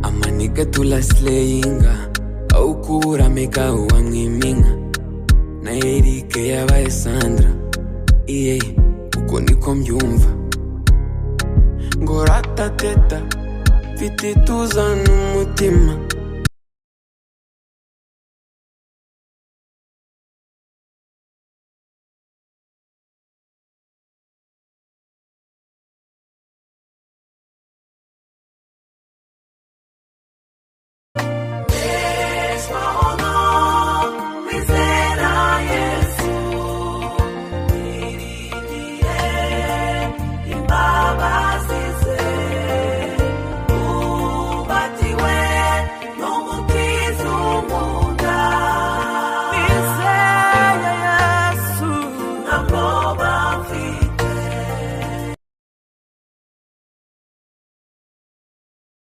amaniga tulaslayinga awukura mega uwamwiminga na Erike yabaye Sandra iye uko niko mbyumva ngo ratateta mfite ituza n'umutima